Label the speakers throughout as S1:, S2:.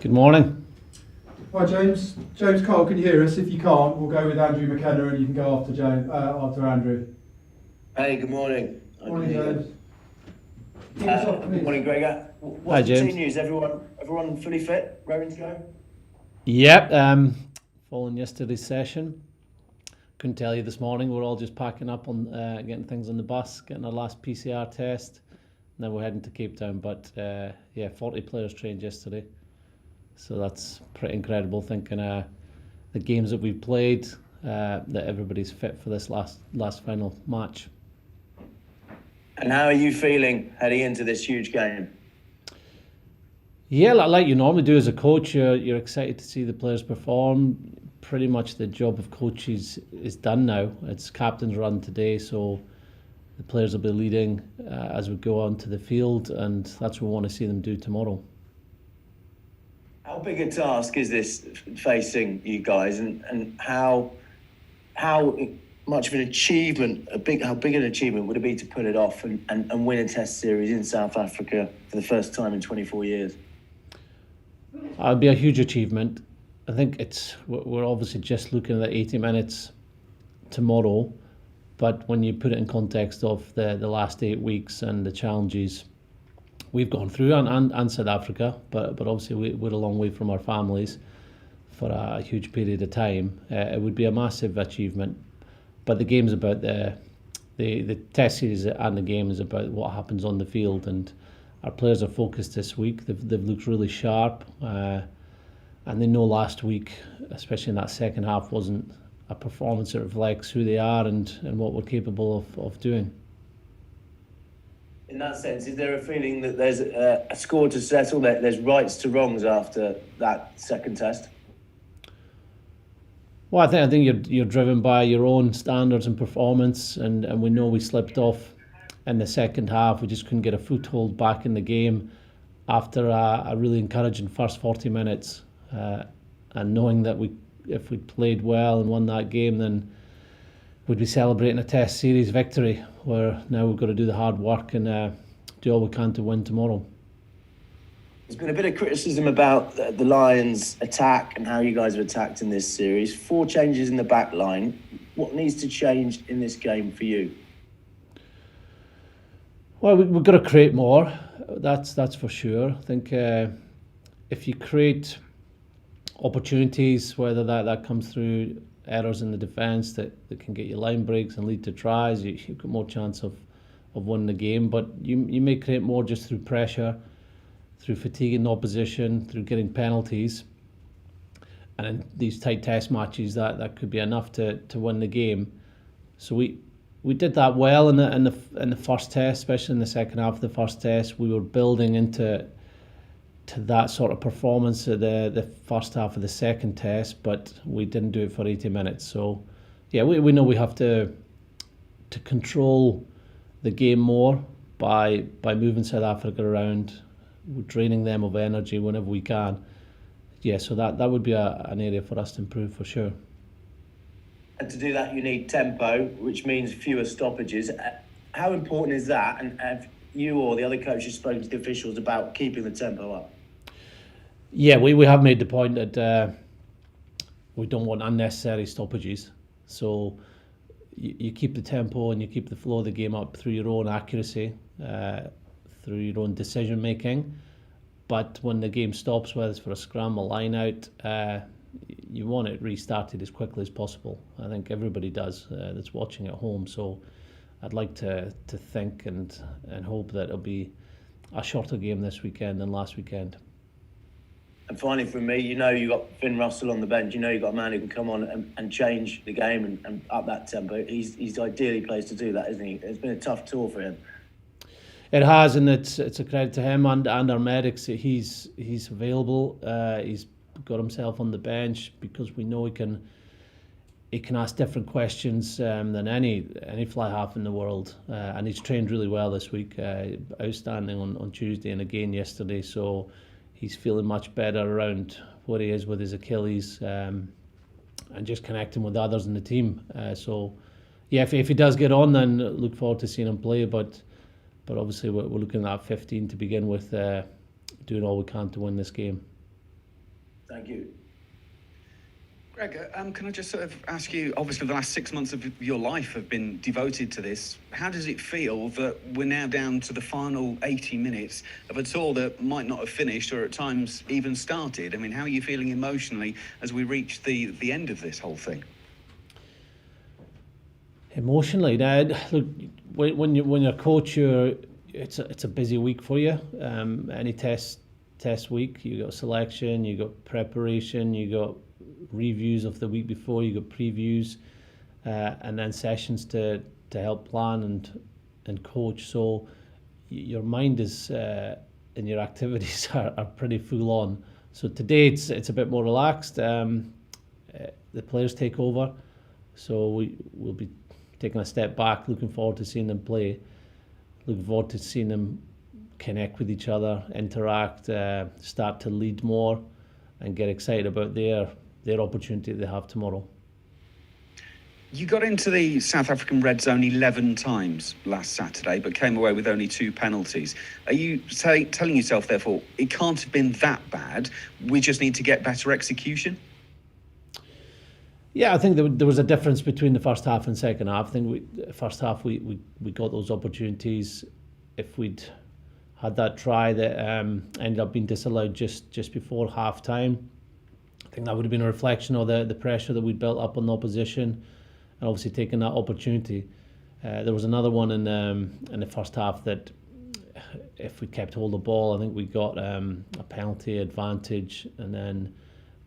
S1: Good morning.
S2: Hi James. James Cole, can you hear us? If you can't, we'll go with Andrew McKenna and you can go after after Andrew.
S3: Hey, good morning.
S2: Morning, James.
S3: Good morning, Gregor. What's
S1: Hi,
S3: the
S1: James.
S3: team news? Everyone fully fit, raring to go?
S1: Yep, following yesterday's session. Couldn't tell you this morning. We're all just packing up on getting things on the bus, getting our last PCR test. Now we're heading to Cape Town. But 40 players trained yesterday. So that's pretty incredible, thinking the games that we've played, that everybody's fit for this last final match.
S3: And how are you feeling heading into this huge game?
S1: Yeah, like you normally do as a coach, you're excited to see the players perform. Pretty much the job of coaches is done now. It's captain's run today, so the players will be leading as we go on to the field, and that's what we want to see them do tomorrow.
S3: How big a task is this facing you guys, and how much of an achievement, how big an achievement would it be to pull it off and win a test series in South Africa for the first time in 24 years?
S1: It'll be a huge achievement. I think we're obviously just looking at 80 minutes tomorrow, but when you put it in context of the last 8 weeks and the challenges we've gone through, and South Africa, but obviously we're a long way from our families for a huge period of time. It would be a massive achievement, but the game's about the test series, and the game is about what happens on the field, and our players are focused this week. They've looked really sharp, and they know last week, especially in that second half, wasn't a performance that reflects who they are and what we're capable of doing.
S3: In that sense, is there a feeling that there's a score to settle, that there's rights to wrongs after that second test?
S1: Well, I think you're driven by your own standards and performance, and we know we slipped off in the second half. We just couldn't get a foothold back in the game after a really encouraging first 40 minutes, and knowing that if we'd played well and won that game, then we'd be celebrating a test series victory, where now we've got to do the hard work and do all we can to win tomorrow.
S3: There's been a bit of criticism about the Lions' attack and how you guys have attacked in this series. 4 changes in the back line. What needs to change in this game for you?
S1: Well, we've got to create more. That's for sure. I think if you create opportunities, whether that comes through errors in the defence that can get you line breaks and lead to tries, you've got more chance of winning the game. But you may create more just through pressure, through fatiguing the opposition, through getting penalties. And in these tight test matches, that could be enough to win the game. So we did that well in the first test, especially in the second half of the first test. We were building into that sort of performance at the first half of the second test, but we didn't do it for 80 minutes. So yeah, we know we have to control the game more by moving South Africa around, draining them of energy whenever we can. Yeah, so that would be an area for us to improve for sure.
S3: And to do that, you need tempo, which means fewer stoppages. How important is that? And have you or the other coaches spoken to the officials about keeping the tempo up?
S1: Yeah, we have made the point that we don't want unnecessary stoppages. So you keep the tempo and you keep the flow of the game up through your own accuracy, through your own decision making. But when the game stops, whether it's for a scrum, a line out, you want it restarted as quickly as possible. I think everybody does that's watching at home. So I'd like to think and hope that it'll be a shorter game this weekend than last weekend.
S3: And finally, from me, you got Finn Russell on the bench. You got a man who can come on and change the game and up that tempo. He's ideally placed to do that, isn't he? It's been a tough tour for him.
S1: It has, and it's a credit to him and our medics. He's available. He's got himself on the bench because we know he can ask different questions than any fly half in the world, and he's trained really well this week. Outstanding on Tuesday and again yesterday. So he's feeling much better around what he is with his Achilles, and just connecting with others in the team. So yeah, if he does get on, then look forward to seeing him play. But obviously we're looking at 15 to begin with, doing all we can to win this game.
S3: Thank you.
S4: Greg, can I just sort of ask you, obviously the last 6 months of your life have been devoted to this. How does it feel that we're now down to the final 80 minutes of a tour that might not have finished or at times even started? I mean, how are you feeling emotionally as we reach the end of this whole thing?
S1: Emotionally, Dad, look, when you're a coach, it's a busy week for you. Any test week, you got selection, you got preparation, you got reviews of the week before, you got previews, and then sessions to help plan and coach. So your mind is and your activities are pretty full on. So today it's a bit more relaxed. The players take over, so we'll be taking a step back, looking forward to seeing them play, looking forward to seeing them connect with each other, interact, start to lead more, and get excited about their opportunity they have tomorrow.
S4: You got into the South African red zone 11 times last Saturday, but came away with only 2 penalties. Are you telling yourself, therefore, it can't have been that bad, we just need to get better execution?
S1: Yeah, I think there was a difference between the first half and second half. I think first half we got those opportunities. If we'd had that try that ended up being disallowed just before half time, I think that would have been a reflection of the pressure that we'd built up on the opposition, and obviously taking that opportunity. There was another one in the first half that if we kept hold of the ball, I think we got a penalty advantage, and then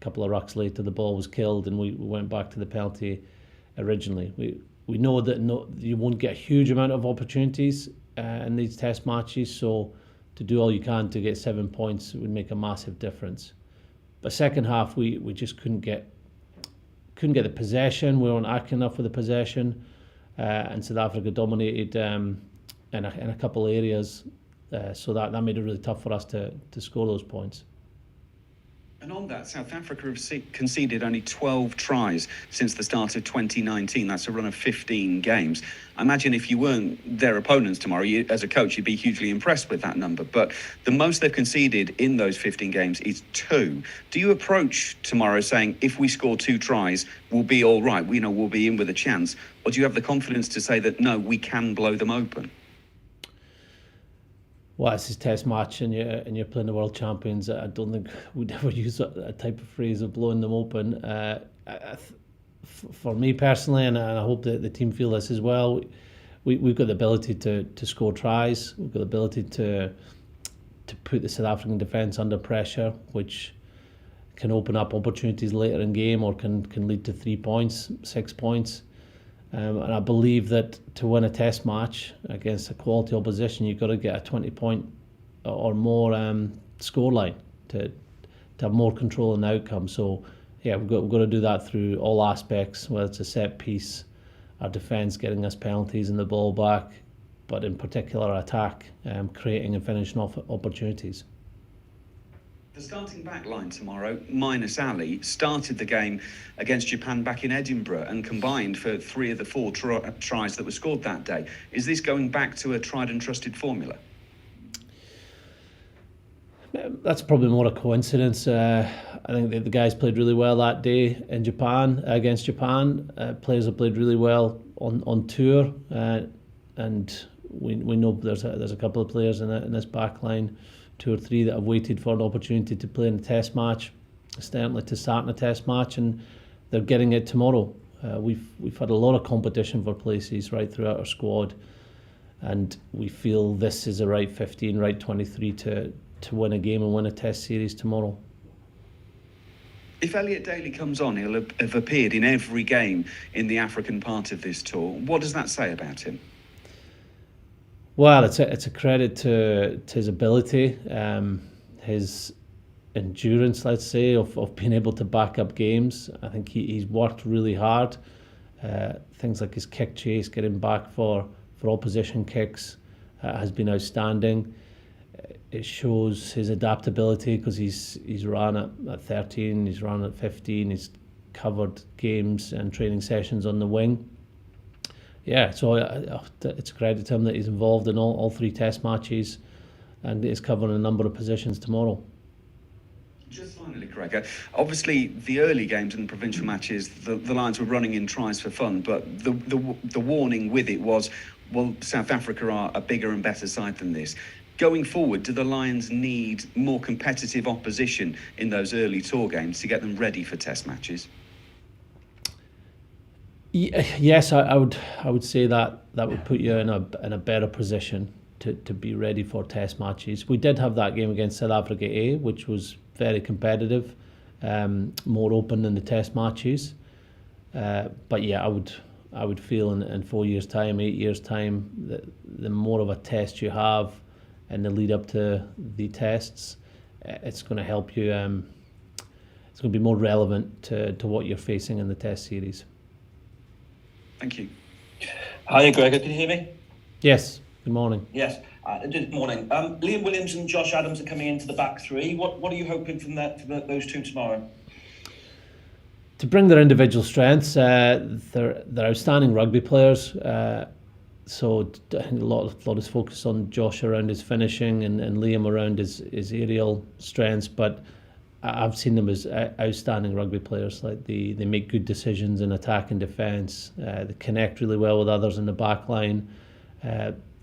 S1: a couple of rucks later the ball was killed and we went back to the penalty originally. We know that you won't get a huge amount of opportunities in these test matches, so to do all you can to get 7 points would make a massive difference. But second half we just couldn't get the possession. We weren't acting enough with the possession, and South Africa dominated in a couple of areas, so that made it really tough for us to score those points.
S4: And on that, South Africa have conceded only 12 tries since the start of 2019. That's a run of 15 games. I imagine if you weren't their opponents tomorrow, as a coach, you'd be hugely impressed with that number. But the most they've conceded in those 15 games is 2. Do you approach tomorrow saying, if we score 2 tries, we'll be all right, we'll be in with a chance? Or do you have the confidence to say that, no, we can blow them open?
S1: Well, this is test match and you're playing the world champions. I don't think we'd ever use a type of phrase of blowing them open. For me personally, and I hope that the team feel this as well, we've got the ability to score tries. We've got the ability to put the South African defence under pressure, which can open up opportunities later in game or can lead to 3 points, 6 points. And I believe that to win a test match against a quality opposition, you've got to get a 20-point or more scoreline to have more control in the outcome. So, yeah, we've got to do that through all aspects, whether it's a set piece, our defence getting us penalties and the ball back, but in particular our attack, creating and finishing off opportunities.
S4: The starting back line tomorrow, minus Ali, started the game against Japan back in Edinburgh and combined for 3 of the 4 tries that were scored that day. Is this going back to a tried and trusted formula?
S1: That's probably more a coincidence. I think the guys played really well that day in Japan, against Japan. Players have played really well on tour, and we know there's a couple of players in this back line, 2 or 3 that have waited for an opportunity to play in a test match, certainly to start in a test match, and they're getting it tomorrow. We've had a lot of competition for places right throughout our squad, and we feel this is the right 15, right 23 to win a game and win a test series tomorrow.
S4: If Elliot Daly comes on, he'll have appeared in every game in the African part of this tour. What does that say about him?
S1: Well, it's a credit to his ability, his endurance, let's say, of being able to back up games. I think he's worked really hard. Things like his kick chase, getting back for opposition kicks, has been outstanding. It shows his adaptability because he's run at 13, he's run at 15, he's covered games and training sessions on the wing. Yeah, so it's a credit to him that he's involved in all 3 test matches and is covering a number of positions tomorrow.
S4: Just finally, Gregor, obviously the early games and the provincial matches, the Lions were running in tries for fun, but the warning with it was, well, South Africa are a bigger and better side than this. Going forward, do the Lions need more competitive opposition in those early tour games to get them ready for test matches?
S1: Yes, I would say that would put you in a better position to be ready for test matches. We did have that game against South Africa A, which was very competitive, more open than the test matches. But yeah, I would feel in 4 years' time, 8 years' time, that the more of a test you have in the lead up to the tests, it's going to help you. It's going to be more relevant to what you're facing in the test series.
S4: Thank you.
S5: Hi, Gregor. Can you hear me?
S1: Yes. Good morning.
S5: Yes. Good morning. Liam Williams and Josh Adams are coming into the back three. What are you hoping from those two tomorrow?
S1: To bring their individual strengths, they're outstanding rugby players. So I think a lot is focused on Josh around his finishing and Liam around his aerial strengths. But I've seen them as outstanding rugby players. Like they make good decisions in attack and defence. They connect really well with others in the back line.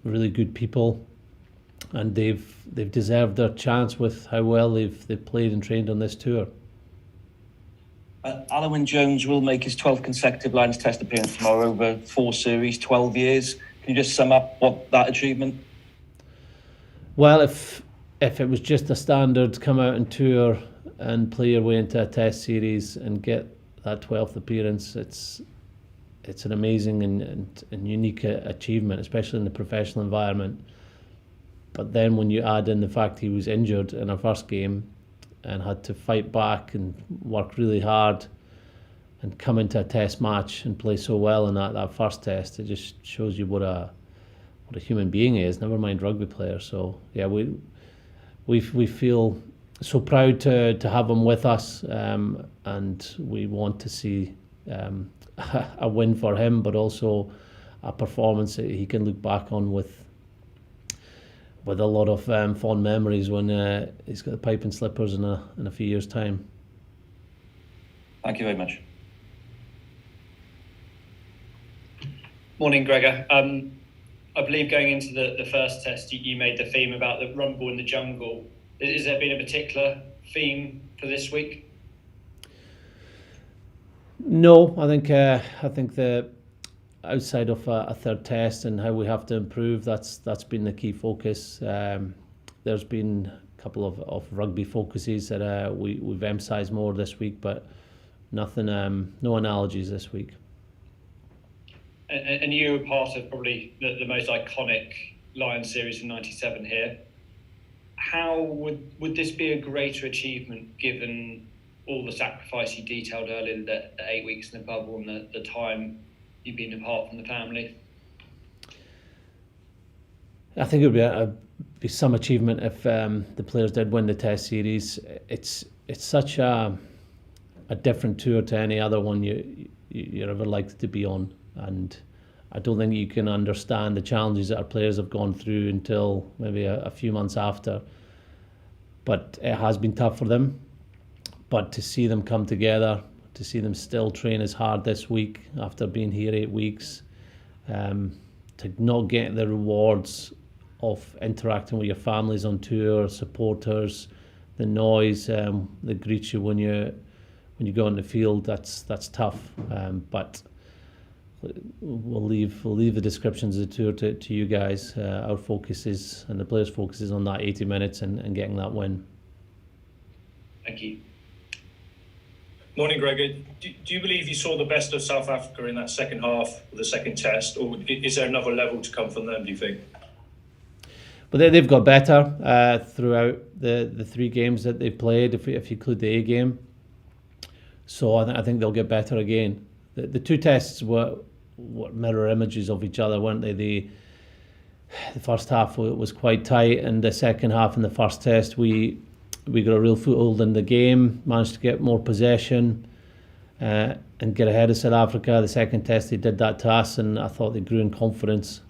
S1: Really good people, and they've deserved their chance with how well they've played and trained on this tour.
S5: Alun Jones will make his 12th consecutive Lions Test appearance tomorrow over 4 series, 12 years. Can you just sum up what that achievement?
S1: Well, if it was just a standard come out and tour and play your way into a test series and get that 12th appearance, it's an amazing and unique achievement, especially in the professional environment. But then when you add in the fact he was injured in our first game and had to fight back and work really hard and come into a test match and play so well in that first test, it just shows you what a human being he is, never mind rugby player. So yeah, we feel so proud to have him with us, and we want to see a win for him, but also a performance that he can look back on with a lot of fond memories when he's got the pipe and slippers in a few years' time.
S5: Thank you very much.
S6: Morning, Gregor. I believe going into the first test, you made the theme about the rumble in the jungle. Is there been a particular theme for this week?
S1: No, I think the outside of a third test and how we have to improve, that's been the key focus. There's been a couple of rugby focuses that we've emphasised more this week, but nothing, no analogies this week.
S6: And you were part of probably the most iconic Lions series in '97 here. How would this be a greater achievement given all the sacrifice you detailed earlier, the 8 weeks in the bubble and the time you've been apart from the family?
S1: I think it would be some achievement if the players did win the Test series. It's such a different tour to any other one you're ever likely to be on, and I don't think you can understand the challenges that our players have gone through until maybe a few months after. But it has been tough for them. But to see them come together, to see them still train as hard this week after being here 8 weeks, to not get the rewards of interacting with your families on tour, supporters, the noise that greets you when you go on the field, that's tough. But we'll leave the descriptions of the tour to you guys. Our focus is, and the players' focus is on that 80 minutes and getting that win.
S6: Thank you.
S7: Morning, Gregor. Do you believe you saw the best of South Africa in that second half of the second test, or is there another level to come from them, do you think?
S1: But they've got better throughout the 3 games that they've played, if you include the A game. So I think they'll get better again. The 2 tests were mirror images of each other, weren't they? The first half was quite tight, and the second half in the first test we got a real foothold in the game, managed to get more possession and get ahead of South Africa. The second test they did that to us, and I thought they grew in confidence.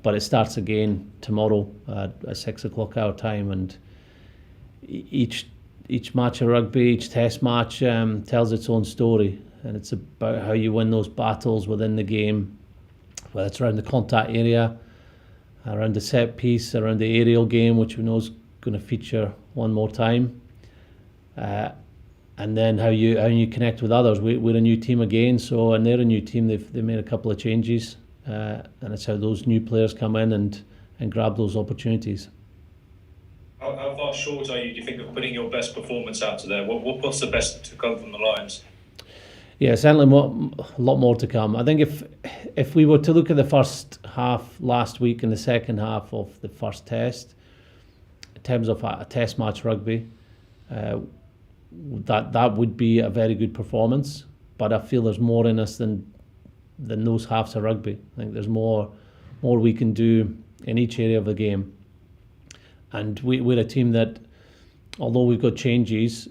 S1: But it starts again tomorrow at 6 o'clock our time, and each each match of rugby, each test match tells its own story, and it's about how you win those battles within the game, whether it's around the contact area, around the set piece, around the aerial game, which we know is going to feature one more time, and then how you connect with others. We're a new team again, and they're a new team. They've made a couple of changes, and it's how those new players come in and grab those opportunities.
S7: How far short are you, do you think, of putting your best performance out to there? What's the best to come from the Lions?
S1: Yeah, certainly a lot more to come. I think if we were to look at the first half last week and the second half of the first test, in terms of a test match rugby, that would be a very good performance. But I feel there's more in us than those halves of rugby. I think there's more we can do in each area of the game. And we're a team that, although we've got changes,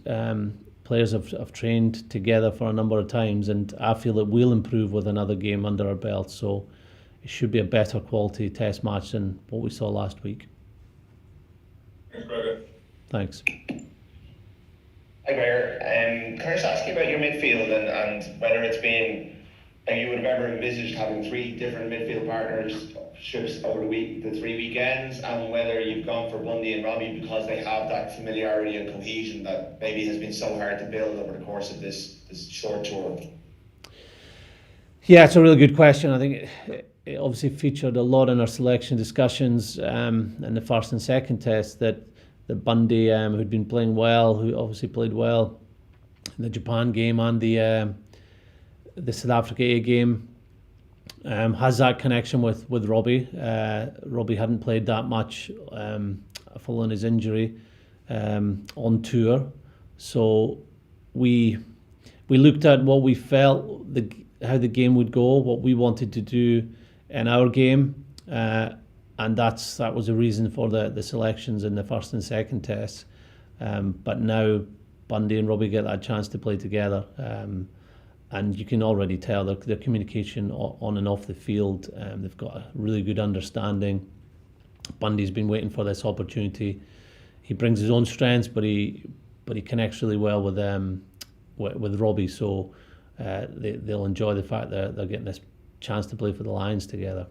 S1: players have trained together for a number of times, and I feel that we'll improve with another game under our belt. So it should be a better quality test match than what we saw last week.
S7: Thanks, Gregor.
S1: Thanks.
S8: Hi, Gregor. Can I just ask you about your midfield and whether it's been, you would have ever envisaged having 3 different midfield partnerships over the 3 weekends, and whether you've gone for Bundy and Robbie because they have that familiarity and cohesion that maybe has been so hard to build over the course of this short tour?
S1: Yeah, it's a really good question. I think it obviously featured a lot in our selection discussions in the first and second test that Bundy, who'd been playing well, who obviously played well in the Japan game and the South Africa A game, has that connection with Robbie. Robbie hadn't played that much following his injury on tour, so we looked at what we felt how the game would go, what we wanted to do in our game, and that was the reason for the selections in the first and second tests. But now Bundy and Robbie get that chance to play together. And you can already tell their communication on and off the field. They've got a really good understanding. Bundy's been waiting for this opportunity. He brings his own strengths, but he connects really well with Robbie. So they'll enjoy the fact that they're getting this chance to play for the Lions together.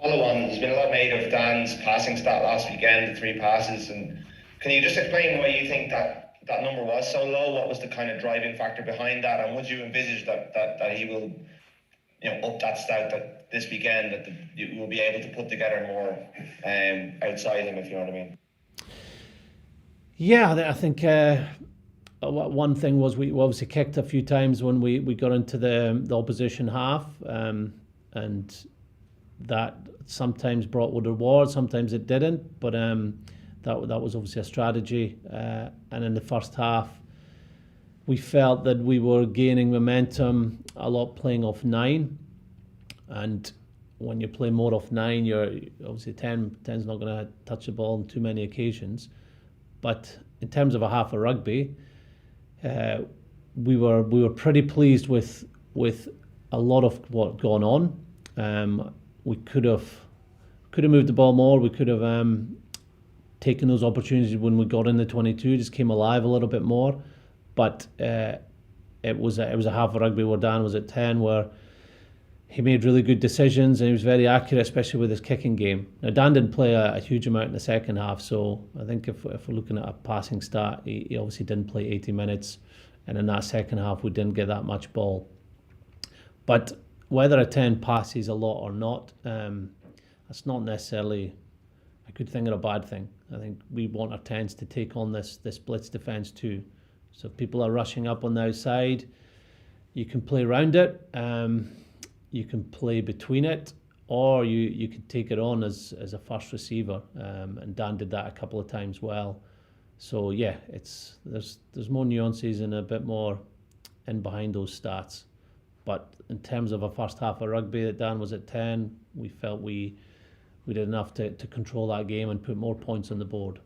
S8: Follow on. There's been a lot made of Dan's passing stat last weekend, the 3 passes, and can you just explain why you think that number was so low? What was the kind of driving factor behind that, and would you envisage that he will, up that stat that this weekend that you will be able to put together more outside him, if you know what I mean?
S1: Yeah, I think one thing was we obviously kicked a few times when we got into the opposition half, and that sometimes brought with reward, sometimes it didn't, but that was obviously a strategy. And in the first half, we felt that we were gaining momentum a lot playing off 9. And when you play more off 9, you're obviously 10's not going to touch the ball on too many occasions. But in terms of a half of rugby, we were pretty pleased with a lot of what gone on. We could have moved the ball more. We could have taken those opportunities when we got in the 22, just came alive a little bit more. But it was a half of rugby where Dan was at 10, where he made really good decisions and he was very accurate, especially with his kicking game. Now, Dan didn't play a huge amount in the second half, so I think if we're looking at a passing stat, he obviously didn't play 80 minutes, and in that second half we didn't get that much ball. But whether a 10 passes a lot or not, that's not necessarily a good thing or a bad thing. I think we want our 10s to take on this blitz defence too. So if people are rushing up on the outside, you can play around it, you can play between it, or you could take it on as a first receiver. And Dan did that a couple of times well. So yeah, there's more nuances and a bit more in behind those stats. But in terms of a first half of rugby that Dan was at 10, we felt we did enough to control that game and put more points on the board.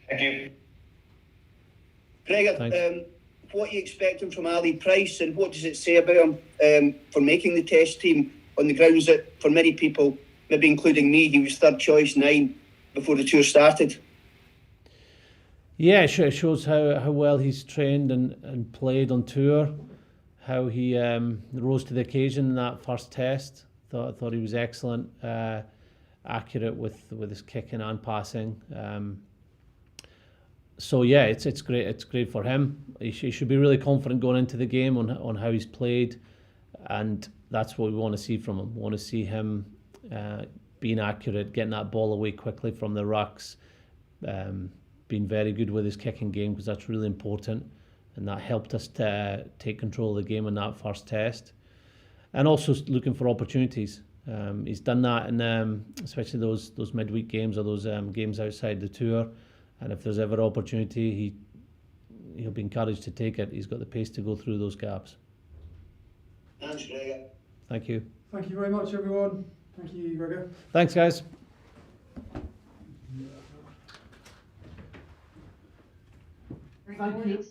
S8: Thank you.
S9: Gregor, what are you expecting from Ali Price, and what does it say about him for making the test team, on the grounds that for many people, maybe including me, he was third choice 9 before the tour started?
S1: Yeah, it shows how well he's trained and played on tour, how he rose to the occasion in that first test. Thought he was excellent, accurate with his kicking and passing. So yeah, it's great. It's great for him. He should be really confident going into the game on how he's played, and that's what we want to see from him. We want to see him being accurate, getting that ball away quickly from the rucks, being very good with his kicking game, because that's really important, and that helped us to take control of the game in that first test. And also looking for opportunities. He's done that in especially those midweek games or those games outside the tour. And if there's ever opportunity, he'll be encouraged to take it. He's got the pace to go through those gaps.
S9: Thanks, Gregor.
S1: Thank you.
S2: Thank you very much, everyone. Thank you, Gregor.
S1: Thanks, guys.
S2: Thank you.